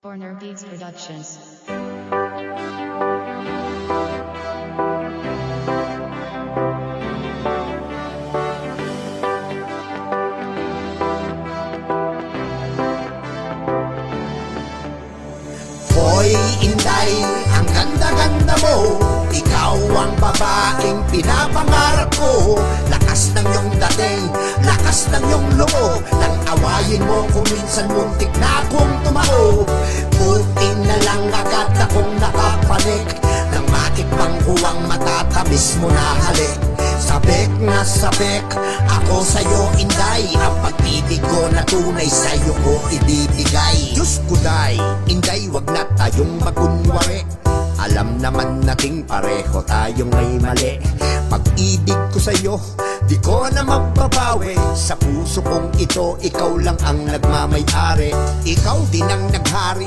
Corner Beats Productions. Hoy, Inday, ang ganda-ganda mo. Ikaw ang babaeng pinapangarap ko. Lakas ng iyong dating, lakas ng iyong loob. Nang awayin mo kung minsan muntik na akong tumao. Buti na lang agad akong nakapanik nang matikbang huwang matatamis mo na halik. Sabik na sabik ako sa'yo, Inday. Ang pag-ibig ko na tunay sa'yo ko ibibigay. Diyos ko, day, Inday, wag na tayong magunwari. Alam naman nating pareho tayong may mali. Pag-ibig ko sa'yo, di ko na mababawi. Sa puso kong ito, ikaw lang ang nagmamay-ari. Ikaw din ang naghari